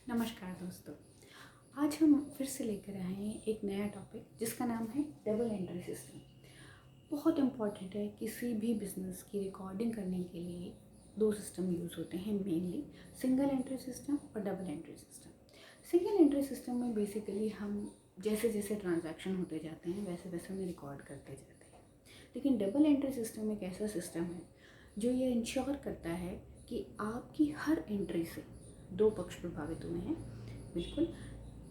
नमस्कार दोस्तों। आज हम फिर से लेकर आए हैं एक नया टॉपिक जिसका नाम है डबल एंट्री सिस्टम। बहुत इम्पॉर्टेंट है। किसी भी बिजनेस की रिकॉर्डिंग करने के लिए दो सिस्टम यूज़ होते हैं मेनली, सिंगल एंट्री सिस्टम और double entry system. Single entry system में बेसिकली हम जैसे जैसे ट्रांजैक्शन होते जाते हैं वैसे वैसे उन्हें रिकॉर्ड करते जाते हैं। लेकिन डबल एंट्री सिस्टम एक ऐसा सिस्टम है जो ये इंश्योर करता है कि आपकी हर एंट्री से दो पक्ष प्रभावित हुए हैं, बिल्कुल,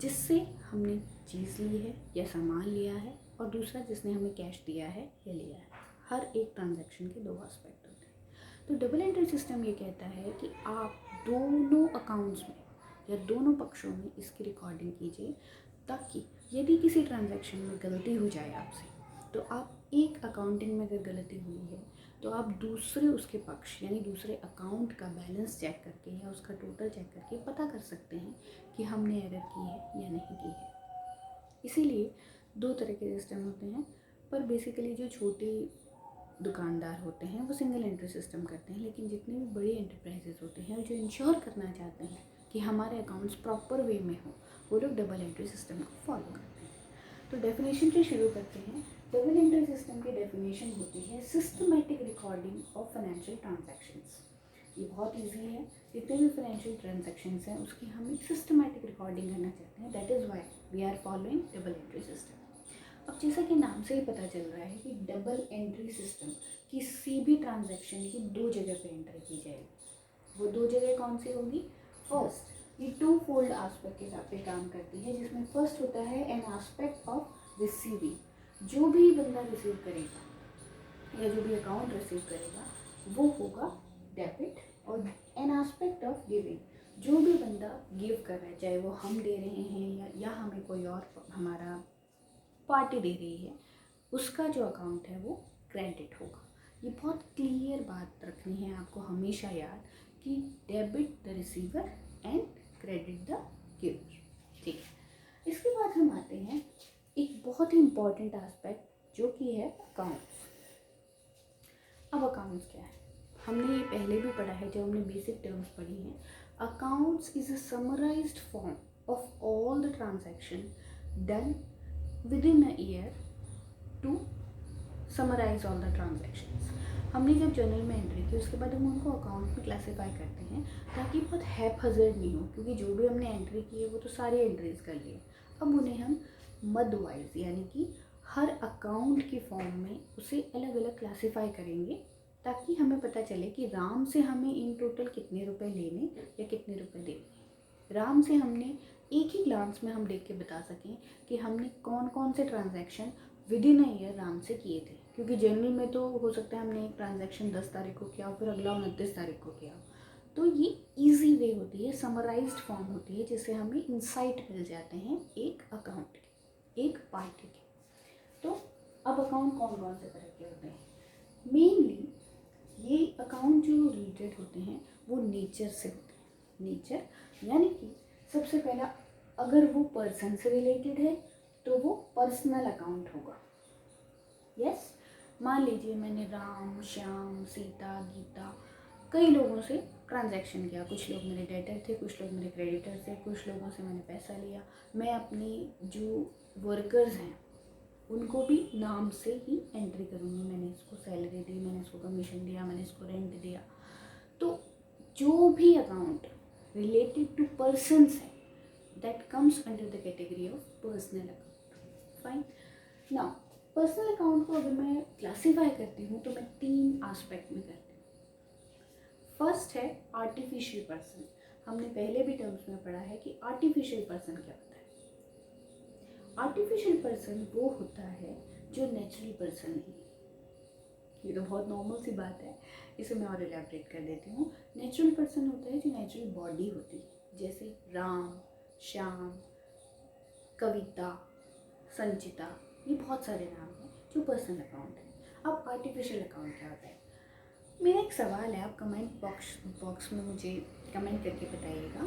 जिससे हमने चीज़ ली है या सामान लिया है और दूसरा जिसने हमें कैश दिया है या लिया है। हर एक ट्रांजैक्शन के दो एस्पेक्ट होते हैं। तो डबल एंट्री सिस्टम ये कहता है कि आप दोनों अकाउंट्स में या दोनों पक्षों में इसकी रिकॉर्डिंग कीजिए, ताकि यदि किसी ट्रांजैक्शन में गलती हो जाए आपसे, तो आप एक अकाउंटिंग में अगर गलती हुई है तो आप दूसरे उसके पक्ष यानी दूसरे अकाउंट का बैलेंस चेक करके या उसका टोटल चेक करके पता कर सकते हैं कि हमने एरर की है या नहीं की है। इसीलिए दो तरह के सिस्टम होते हैं, पर बेसिकली जो छोटे दुकानदार होते हैं वो सिंगल एंट्री सिस्टम करते हैं, लेकिन जितने भी बड़े एंटरप्राइजेज होते हैं जो इंश्योर करना चाहते हैं कि हमारे अकाउंट्स प्रॉपर वे में हो, वो लोग डबल एंट्री सिस्टम को फॉलो करते हैं। तो डेफिनेशन से शुरू करते हैं। डबल एंट्री सिस्टम की डेफिनेशन होती है systematic recording of financial transactions. ये बहुत इजी है। जितने भी फाइनेंशियल ट्रांजैक्शंस हैं उसकी हम एक सिस्टमेटिक रिकॉर्डिंग करना चाहते हैं। That is why we are following double entry system. अब जैसा कि नाम से ही पता चल रहा है कि डबल एंट्री सिस्टम किसी भी ट्रांजैक्शन की दो जगह पे एंट्री की जाएगी। वो दो जगह कौन सी होगी? फर्स्ट, ये टू फोल्ड आस्पेक्ट के पे काम करती है, जिसमें फर्स्ट होता है एन आस्पेक्ट ऑफ रिसीविंग। जो भी बंदा रिसीव करेगा या जो भी अकाउंट रिसीव करेगा वो होगा डेबिट, और एन आस्पेक्ट ऑफ गिविंग, जो भी बंदा गिव कर रहा है, चाहे वो हम दे रहे हैं या हमें कोई और हमारा पार्टी दे रही है, उसका जो अकाउंट है वो क्रेडिट होगा। ये बहुत क्लियर बात रखनी है आपको हमेशा याद कि debit the receiver and credit the giver. ठीक है, इसके बाद हम आते हैं एक बहुत ही इम्पॉर्टेंट एस्पेक्ट जो कि है अकाउंट्स। अब अकाउंट्स क्या है? हमने ये पहले भी पढ़ा है जब हमने बेसिक टर्म्स पढ़ी हैं। Accounts is a summarised form of all the transaction done within a year to summarize all the transactions। हमने जब जर्नल में एंट्री की उसके बाद हम उनको अकाउंट में क्लासीफाई करते हैं, ताकि बहुत हैप-हज़र्ड नहीं हो, क्योंकि जो भी हमने एंट्री की है वो तो सारी एंट्रीज कर लिए। अब उन्हें हम मद वाइज यानी कि हर अकाउंट की फॉर्म में उसे अलग अलग क्लासीफाई करेंगे, ताकि हमें पता चले कि राम से हमें इन टोटल कितने रुपए लेने या कितने रुपए देने। राम से हमने एक ही ग्लांस में हम देख के बता सकें कि हमने कौन कौन से transaction with in a year Ram से किए थे, क्योंकि जनरल में तो हो सकता है हमने एक ट्रांजैक्शन 10 तारीख को किया और फिर अगला 29 तारीख को किया। तो ये इजी वे होती है, समराइज्ड फॉर्म होती है, जिससे हमें इंसाइट मिल जाते हैं एक अकाउंट के, एक पार्टी के। तो अब अकाउंट कौन कौन से तरह के होते हैं? मेनली ये अकाउंट जो रिलेटेड होते हैं वो नेचर से होते हैं। नेचर यानी कि सबसे पहला, अगर वो पर्सन से रिलेटेड है तो वो पर्सनल अकाउंट होगा। यस, मान लीजिए मैंने राम, श्याम, सीता, गीता कई लोगों से ट्रांजैक्शन किया। कुछ लोग मेरे डेटर थे, कुछ लोग मेरे क्रेडिटर थे, कुछ लोगों से मैंने पैसा लिया। मैं अपनी जो वर्कर्स हैं उनको भी नाम से ही एंट्री करूँगी। मैंने इसको सैलरी दी, मैंने इसको कमीशन दिया, मैंने इसको रेंट दिया। तो जो भी अकाउंट रिलेटेड टू पर्सन्स है that comes under the category of personal account. Fine. Now, personal account को अगर मैं क्लासीफाई करती हूँ तो मैं तीन एस्पेक्ट में करती हूँ। फर्स्ट है आर्टिफिशियल पर्सन। हमने पहले भी टर्म्स में पढ़ा है कि आर्टिफिशियल पर्सन क्या होता है। आर्टिफिशियल पर्सन वो होता है जो नेचुरल पर्सन नहीं। ये तो बहुत नॉर्मल सी बात है, इसे मैं और इलेबरेट कर देती हूँ। नेचुरल पर्सन होता है जो नेचुरल बॉडी होती है, जैसे राम, श्याम, कविता, संचिता, ये बहुत सारे नाम हैं जो पर्सनल अकाउंट है। अब आर्टिफिशियल अकाउंट क्या होता है? मेरा एक सवाल है, आप कमेंट बॉक्स में मुझे कमेंट करके बताइएगा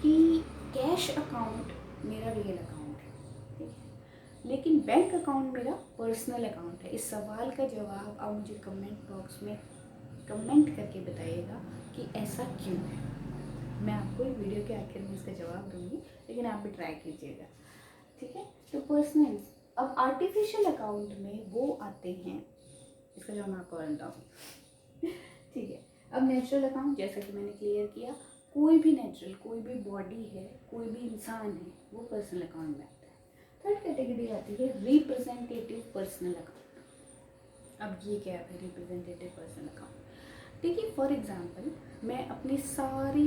कि कैश अकाउंट मेरा रियल अकाउंट है, ठीक है, लेकिन बैंक अकाउंट मेरा पर्सनल अकाउंट है। इस सवाल का जवाब आप मुझे कमेंट बॉक्स में कमेंट करके बताइएगा कि ऐसा क्यों है। मैं आपको वीडियो के आखिर में इसका जवाब दूंगी, लेकिन आप भी ट्राई कीजिएगा, ठीक है। तो पर्सनल, अब आर्टिफिशियल अकाउंट में वो आते हैं, इसका जवाब मैं आपको बताऊँगी, ठीक है। अब नेचुरल अकाउंट, जैसा कि मैंने क्लियर किया, कोई भी नेचुरल, कोई भी बॉडी है, कोई भी इंसान है, वो पर्सनल अकाउंट में आता है। थर्ड कैटेगरी आती है रिप्रेजेंटेटिव पर्सनल अकाउंट। अब ये क्या है रिप्रेजेंटेटिव पर्सनल अकाउंट? देखिए, फॉर एग्जांपल मैं अपने सारे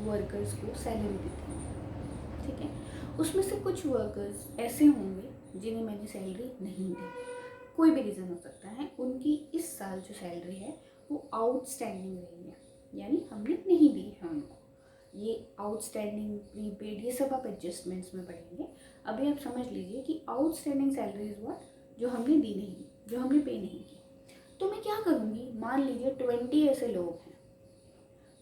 वर्कर्स को सैलरी देती हूँ, ठीक है। उसमें से कुछ वर्कर्स ऐसे होंगे जिन्हें मैंने सैलरी नहीं दी, कोई भी रीज़न हो सकता है, उनकी इस साल जो सैलरी है वो आउटस्टैंडिंग रही है, यानी हमने नहीं दी है उनको। ये आउटस्टैंडिंग, प्रीपेड, ये सब आप एडजस्टमेंट्स में पढ़ेंगे। अभी आप समझ लीजिए कि आउटस्टैंडिंग सैलरी इज़ व्हाट, जो हमने दी नहीं, जो हमने पे नहीं की। तो मैं क्या करूँगी, मान लीजिए 20 ऐसे लोग हैं,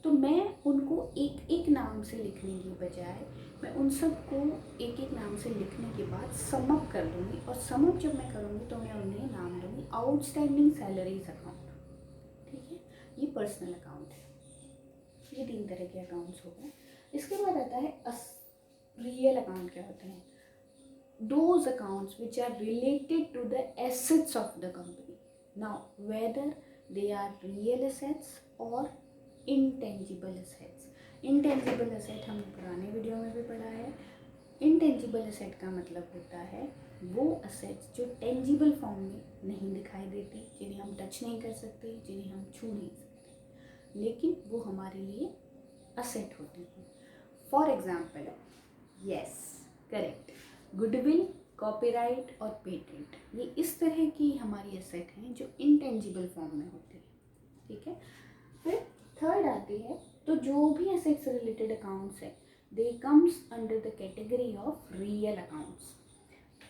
तो मैं उनको एक एक नाम से लिखने की बजाय मैं उन सबको एक एक नाम से लिखने के बाद समअप कर दूँगी, और समअप जब मैं करूँगी तो मैं उन्हें नाम दूँगी आउटस्टैंडिंग सैलरीज अकाउंट, ठीक है। ये पर्सनल अकाउंट है। ये 3 तरह के अकाउंट्स हो गए। इसके बाद आता है रियल अकाउंट। क्या होते हैं? those accounts which are related to the assets of the company. Now, whether they are real assets or intangible assets. Intangible asset हमने पुराने वीडियो में भी पढ़ा है। Intangible asset का मतलब होता है वो assets जो tangible फॉर्म में नहीं दिखाई देती, जिन्हें हम टच नहीं कर सकते, जिन्हें हम छू नहीं सकते, लेकिन वो हमारे लिए asset होती हैं। For example, yes, correct, goodwill, copyright और पेटेंट, ये इस तरह की हमारी एसेट हैं जो इंटेंजिबल फॉर्म में होती है, ठीक है। फिर थर्ड आती है, तो जो भी एसेट से रिलेटेड अकाउंट्स हैं they comes under the category of real accounts.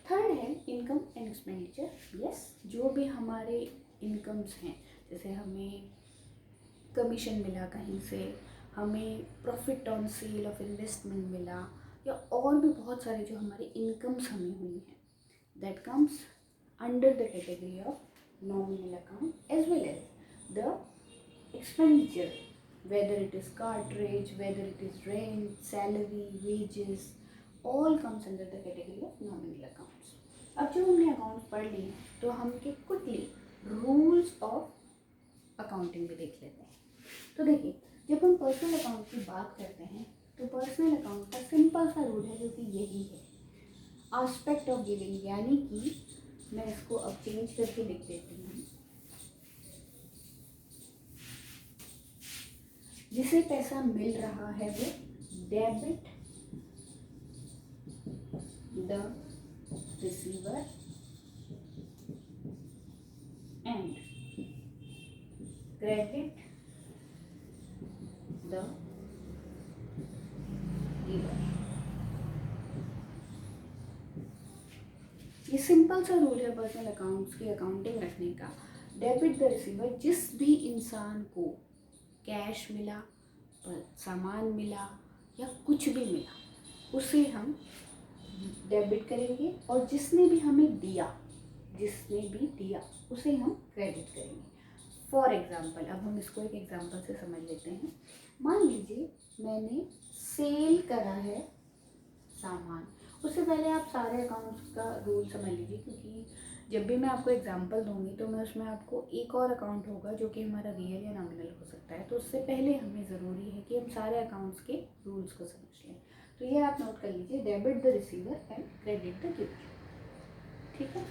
Third है इनकम एंड एक्सपेंडिचर। यस, जो भी हमारे इनकम्स हैं, जैसे हमें कमीशन मिला कहीं से, हमें profit on sale of investment मिला, या और भी बहुत सारे जो हमारी इनकम्स हमें हुई हैं, that comes under the category of nominal account as well as the expenditure, whether it is cartage, whether it is rent, salary, wages, all comes under the category of nominal accounts. अब जब हमने accounts पढ़ लिए तो हम के quickly rules of accounting भी देख लेते हैं। तो देखिए, जब हम पर्सनल अकाउंट की बात करते हैं तो पर्सनल अकाउंट का सिंपल सा रूल है जो कि यही है, आस्पेक्ट ऑफ गिविंग, यानी कि मैं इसको अब चेंज करके लिख देती हूँ, जिसे पैसा मिल रहा है वो debit the receiver and credit the giver. ये सिंपल सा रूल है पर्सनल अकाउंट्स की अकाउंटिंग रखने का। डेबिट द रिसीवर, जिस भी इंसान को कैश मिला, सामान मिला या कुछ भी मिला, उसे हम डेबिट करेंगे, और जिसने भी हमें दिया, उसे हम क्रेडिट करेंगे। फॉर एग्ज़ाम्पल, अब हम इसको एक एग्जाम्पल से समझ लेते हैं। मान लीजिए मैंने सेल करा है सामान। उससे पहले आप सारे अकाउंट्स का रूल समझ लीजिए, क्योंकि जब भी मैं आपको एग्जांपल दूंगी तो मैं उसमें आपको एक और अकाउंट होगा जो कि हमारा रियल या नॉमिनल हो सकता है। तो उससे पहले हमें ज़रूरी है कि हम सारे अकाउंट्स के रूल्स को समझ लें। तो ये आप नोट कर लीजिए, debit the receiver and credit the giver, ठीक है।